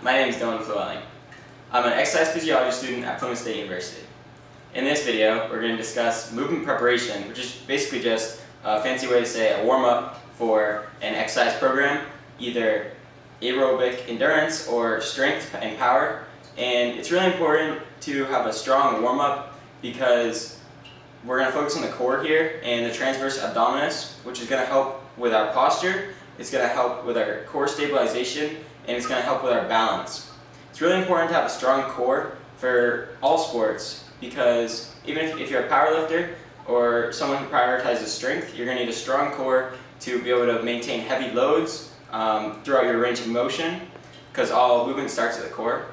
my name is Dylan Llewellyn. I'm an exercise physiology student at Plymouth State University. In this video, we're going to discuss movement preparation, which is basically just a fancy way to say a warm-up for an exercise program, either aerobic endurance or strength and power. And it's really important to have a strong warm-up because we're going to focus on the core here and the transverse abdominis, which is going to help with our posture, it's going to help with our core stabilization, and it's going to help with our balance. It's really important to have a strong core for all sports because even if you're a powerlifter or someone who prioritizes strength, you're going to need a strong core to be able to maintain heavy loads throughout your range of motion because all movement starts at the core.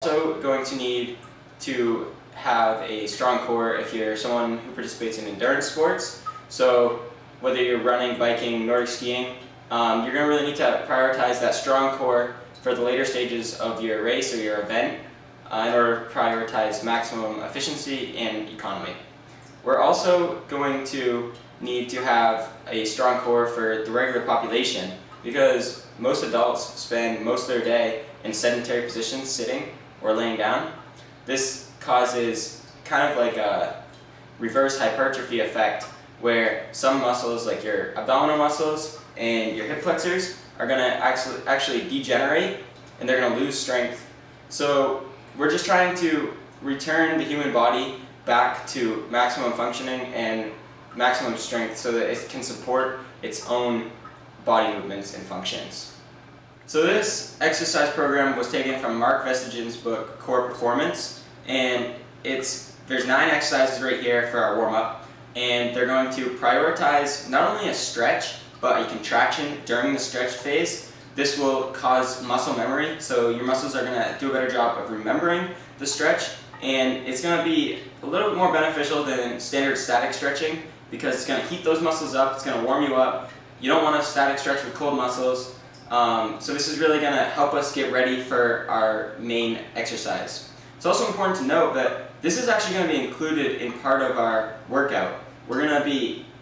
Also going to need to have a strong core if you're someone who participates in endurance sports. So whether you're running, biking, Nordic skiing, you're going to really need to prioritize that strong core for the later stages of your race or your event in order to prioritize maximum efficiency and economy. We're also going to need to have a strong core for the regular population because most adults spend most of their day in sedentary positions, sitting or laying down. This causes kind of like a reverse hypertrophy effect where some muscles like your abdominal muscles and your hip flexors are going to actually degenerate and they're going to lose strength. So we're just trying to return the human body back to maximum functioning and maximum strength so that it can support its own body movements and functions. So this exercise program was taken from Mark Vestigin's book Core Performance, and there's 9 exercises right here for our warm-up, and they're going to prioritize not only a stretch but a contraction during the stretch phase. This will cause muscle memory, so your muscles are going to do a better job of remembering the stretch, and it's going to be a little bit more beneficial than standard static stretching because it's going to heat those muscles up, it's going to warm you up. You don't want a static stretch with cold muscles, so this is really going to help us get ready for our main exercise. It's also important to note that this is actually going to be included in part of our workout.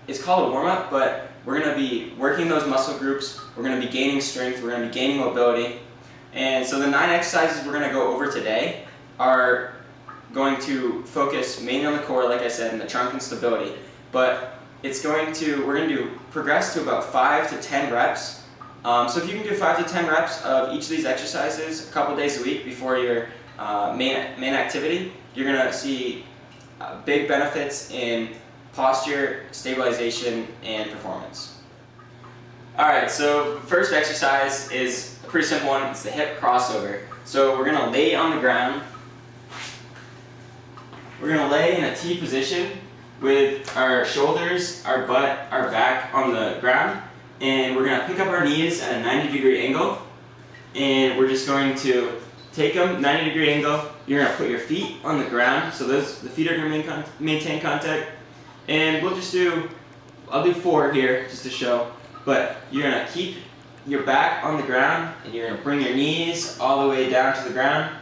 It's called a warm-up, but we're going to be working those muscle groups, we're going to be gaining strength, we're going to be gaining mobility. And so the 9 exercises we're going to go over today are going to focus mainly on the core, like I said, and the trunk and stability. But we're going to progress to about 5 to 10 reps. So if you can do 5 to 10 reps of each of these exercises a couple days a week before your main activity, you're going to see big benefits in posture, stabilization, and performance. Alright, so first exercise is a pretty simple one. It's the hip crossover. So we're going to lay on the ground. We're going to lay in a T position with our shoulders, our butt, our back on the ground. And we're going to pick up our knees at a 90-degree angle. And we're just going to take them 90-degree angle. You're going to put your feet on the ground. So the feet are going to maintain contact. And I'll do 4 here just to show. But you're going to keep your back on the ground and you're going to bring your knees all the way down to the ground.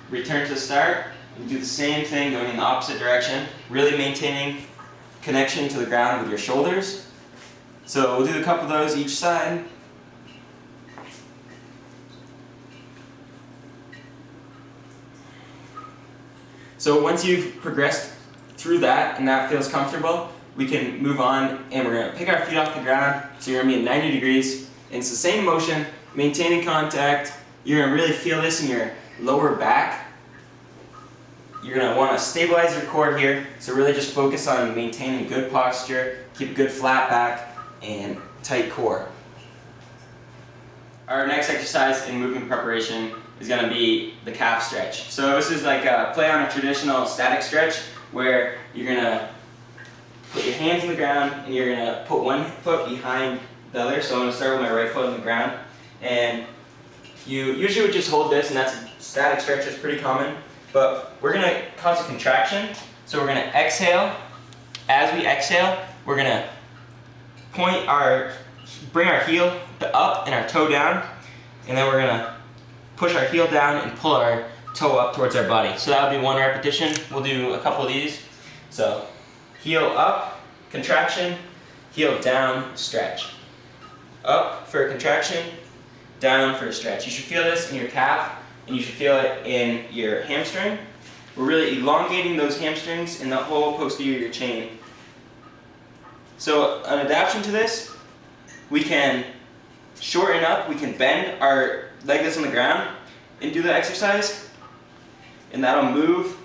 Return to the start. And do the same thing going in the opposite direction. Really maintaining connection to the ground with your shoulders. So we'll do a couple of those each side. So once you've progressed through that and that feels comfortable, we can move on and we're going to pick our feet off the ground. So you're going to be at 90 degrees. And it's the same motion, maintaining contact. You're going to really feel this in your lower back. You're going to want to stabilize your core here. So really just focus on maintaining good posture, keep a good flat back, and tight core. Our next exercise in movement preparation is going to be the calf stretch. So this is like a play on a traditional static stretch where you're going to put your hands on the ground and you're going to put one foot behind the other. So I'm going to start with my right foot on the ground. And you usually would just hold this, and that's a static stretch, it's pretty common. But we're going to cause a contraction. So we're going to exhale. As we exhale, we're going to bring our heel up and our toe down. And then we're going to push our heel down and pull our toe up towards our body. So that would be 1 repetition. We'll do a couple of these. So heel up, contraction, heel down, stretch. Up for a contraction, down for a stretch. You should feel this in your calf, and you should feel it in your hamstring. We're really elongating those hamstrings in the whole posterior chain. So an adaptation to this, we can shorten up, we can bend our leg that's on the ground and do the exercise, and that'll move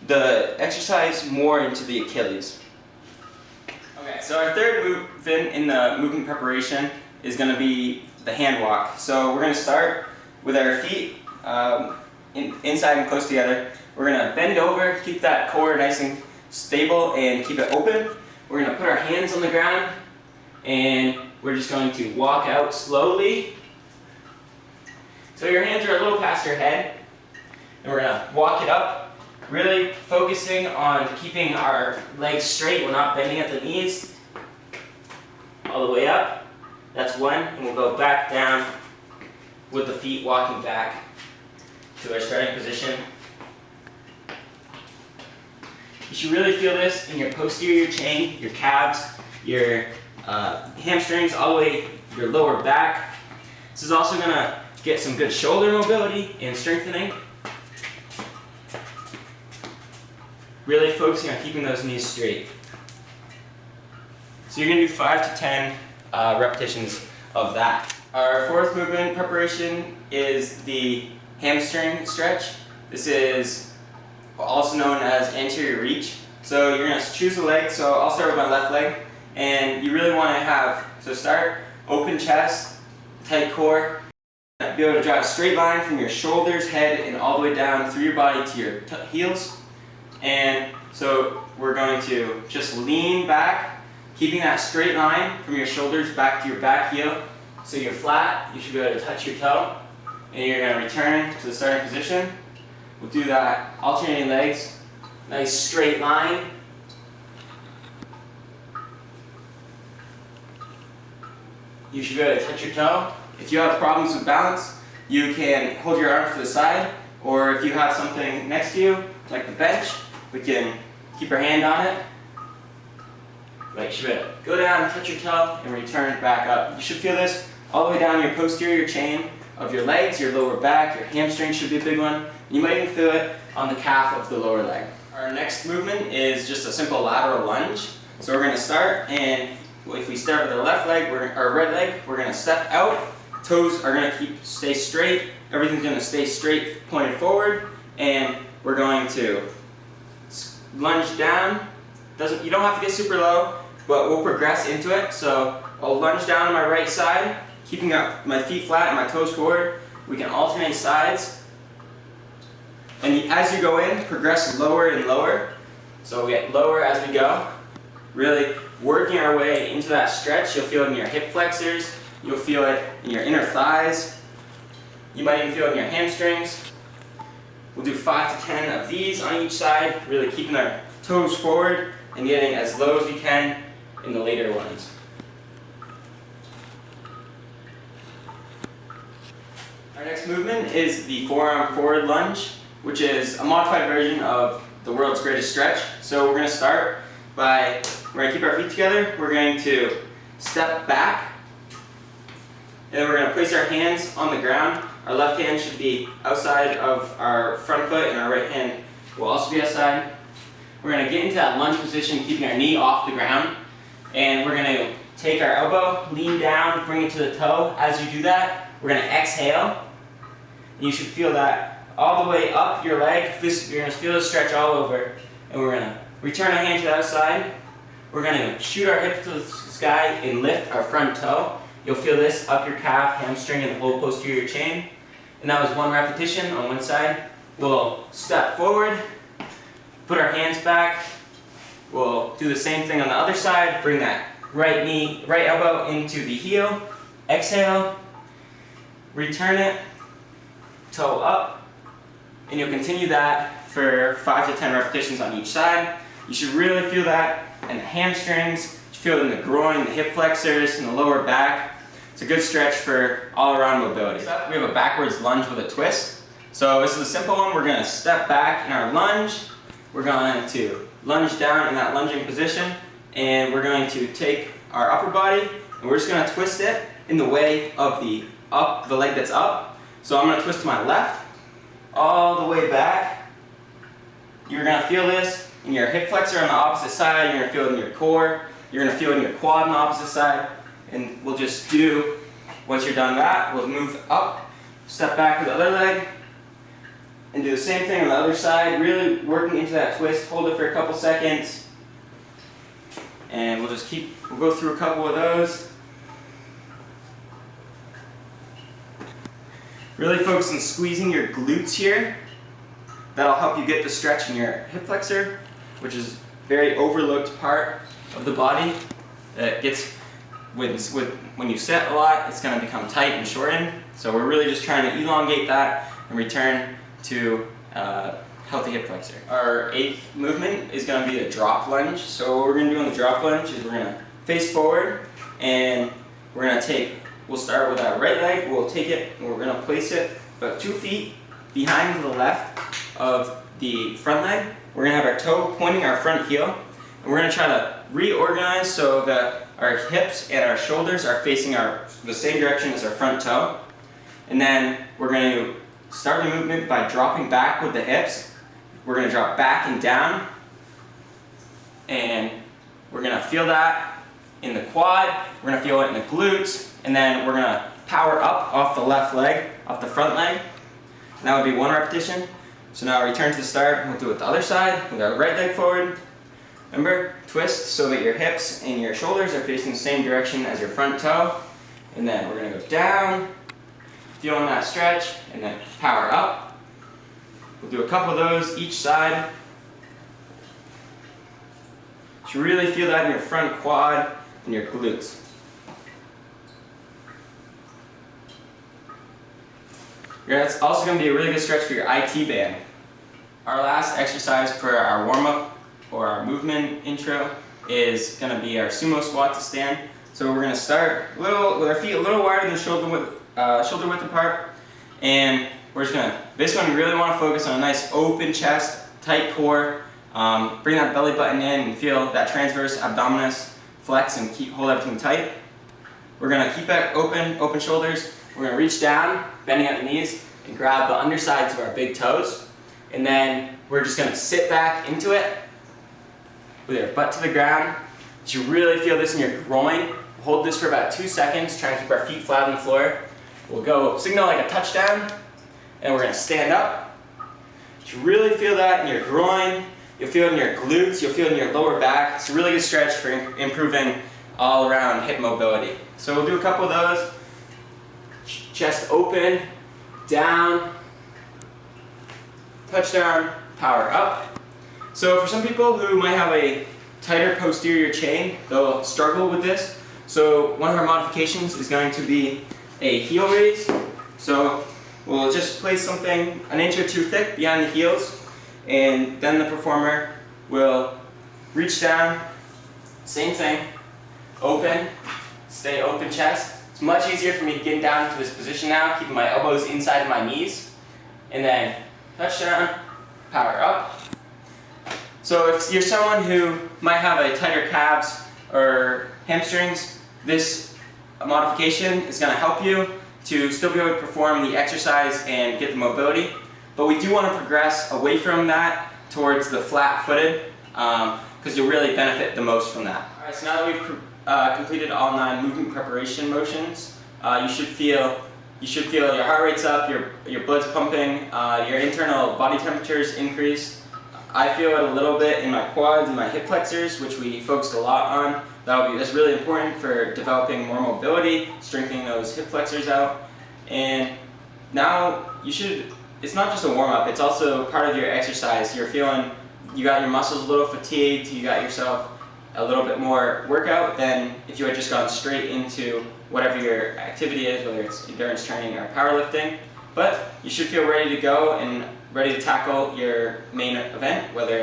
the exercise more into the Achilles. Okay, so our third movement in the movement preparation is going to be the hand walk. So we're going to start with our feet inside and close together. We're going to bend over, keep that core nice and stable and keep it open. We're going to put our hands on the ground and we're just going to walk out slowly. So your hands are a little past your head, and we're going to walk it up, really focusing on keeping our legs straight. We're not bending at the knees. All the way up. That's one, and we'll go back down with the feet walking back to our starting position. You should really feel this in your posterior chain, your calves, your hamstrings, all the way your lower back. This is also going to get some good shoulder mobility and strengthening. Really focusing on keeping those knees straight. So you're going to do 5 to 10 repetitions of that. Our fourth movement preparation is the hamstring stretch. This is also known as anterior reach. So you're going to choose a leg. So I'll start with my left leg. And you really want to have, so start open chest, tight core. Be able to draw a straight line from your shoulders, head, and all the way down through your body to your heels. And so we're going to just lean back, keeping that straight line from your shoulders back to your back heel. So you're flat, you should be able to touch your toe. And you're going to return to the starting position. We'll do that alternating legs. Nice straight line. You should be able to touch your toe. If you have problems with balance, you can hold your arms to the side, or if you have something next to you, like the bench, we can keep our hand on it. Right, you should be able to go down, touch your toe, and return back up. You should feel this all the way down your posterior chain of your legs, your lower back, your hamstring should be a big one. You might even feel it on the calf of the lower leg. Our next movement is just a simple lateral lunge. So we're going to start, and if we start with our left leg, our right leg, we're going to step out. Toes are going to stay straight. Everything's going to stay straight, pointed forward, and we're going to lunge down. You don't have to get super low, but we'll progress into it. So I'll lunge down on my right side, keeping up my feet flat and my toes forward. We can alternate sides. And as you go in, progress lower and lower. So we get lower as we go. Really working our way into that stretch. You'll feel it in your hip flexors. You'll feel it in your inner thighs. You might even feel it in your hamstrings. We'll do 5 to 10 of these on each side, really keeping our toes forward and getting as low as we can in the later ones. Our next movement is the forearm forward lunge, which is a modified version of the world's greatest stretch. So we're going to start by, we're going to keep our feet together, we're going to step back, and then we're going to place our hands on the ground. Our left hand should be outside of our front foot, and our right hand will also be outside. We're going to get into that lunge position, keeping our knee off the ground, and we're going to take our elbow, lean down, bring it to the toe. As you do that, we're going to exhale, and you should feel that all the way up your leg. You're going to feel the stretch all over, and we're going to return our hand to the outside. We're going to shoot our hips to the sky and lift our front toe. You'll feel this up your calf, hamstring, and the whole posterior chain. And that was one repetition on one side. We'll step forward, put our hands back. We'll do the same thing on the other side. Bring that right elbow into the heel. Exhale. Return it. Toe up. And you'll continue that for 5 to 10 repetitions on each side. You should really feel that in the hamstrings. You should feel it in the groin, the hip flexors, and the lower back. It's a good stretch for all-around mobility. We have a backwards lunge with a twist. So this is a simple one. We're going to step back in our lunge. We're going to lunge down in that lunging position. And we're going to take our upper body, and we're just going to twist it in the way of the up, the leg that's up. So I'm going to twist to my left, all the way back. You're going to feel this in your hip flexor on the opposite side. You're going to feel it in your core. You're going to feel it in your quad on the opposite side. And we'll just do, once you're done that, we'll move up, step back with the other leg, and do the same thing on the other side, really working into that twist. Hold it for a couple seconds. And we'll go through a couple of those. Really focus on squeezing your glutes here. That'll help you get the stretch in your hip flexor, which is a very overlooked part of the body. That gets, when you sit a lot, it's going to become tight and shortened. So we're really just trying to elongate that and return to healthy hip flexor. Our 8th movement is going to be a drop lunge. So what we're going to do on the drop lunge is we're going to face forward, and we're going to we'll start with our right leg, we'll take it, and we're going to place it about 2 feet behind the left of the front leg. We're going to have our toe pointing our front heel, and we're going to try to reorganize so that our hips and our shoulders are facing the same direction as our front toe. And then we're going to start the movement by dropping back with the hips. We're going to drop back and down, and we're going to feel that in the quad, we're going to feel it in the glutes, and then we're going to power up off the left leg, off the front leg. And that would be 1 repetition. So now return to the start, and we'll do it the other side with our right leg forward. Remember, twist so that your hips and your shoulders are facing the same direction as your front toe. And then we're going to go down, feeling that stretch, and then power up. We'll do a couple of those each side. You should really feel that in your front quad and your glutes. That's also going to be a really good stretch for your IT band. Our last exercise for our warm-up or our movement intro is going to be our sumo squat to stand. So we're going to start with our feet a little wider than shoulder width apart, and we're just going to, this one you really want to focus on a nice open chest, tight core, bring that belly button in and feel that transverse abdominis flex and hold everything tight. We're going to keep that open shoulders. We're going to reach down, bending at the knees, and grab the undersides of our big toes. And then we're just going to sit back into it with your butt to the ground. You really feel this in your groin. Hold this for about 2 seconds, try to keep our feet flat on the floor. We'll go signal like a touchdown, and we're going to stand up. You really feel that in your groin. You'll feel it in your glutes. You'll feel it in your lower back. It's a really good stretch for improving all around hip mobility. So we'll do a couple of those. Chest open, down, touchdown, power up. So for some people who might have a tighter posterior chain, they'll struggle with this. So one of our modifications is going to be a heel raise. So we'll just place something an inch or 2 thick behind the heels, and then the performer will reach down, same thing, open, stay open chest. It's much easier for me to get down into this position now, keeping my elbows inside of my knees, and then touchdown, power up. So if you're someone who might have a tighter calves or hamstrings, this modification is going to help you to still be able to perform the exercise and get the mobility. But we do want to progress away from that towards the flat-footed, because you'll really benefit the most from that. All right, so now that we've completed all 9 movement preparation motions, you should feel your heart rate's up, your blood's pumping, your internal body temperature's increased. I feel it a little bit in my quads and my hip flexors, which we focused a lot on. That's really important for developing more mobility, strengthening those hip flexors out. And now it's not just a warm-up, it's also part of your exercise. You're feeling, you got your muscles a little fatigued, you got yourself a little bit more workout than if you had just gone straight into whatever your activity is, whether it's endurance training or powerlifting. But you should feel ready to go and ready to tackle your main event, whether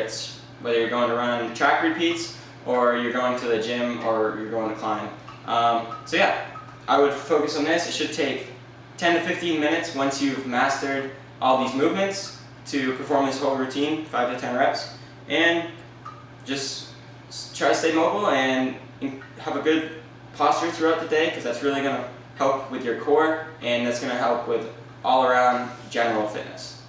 you're going to run track repeats, or you're going to the gym, or you're going to climb. So yeah, I would focus on this. It should take 10 to 15 minutes once you've mastered all these movements to perform this whole routine, 5 to 10 reps, and just try to stay mobile and have a good posture throughout the day, because that's really going to help with your core, and that's going to help with all around general fitness.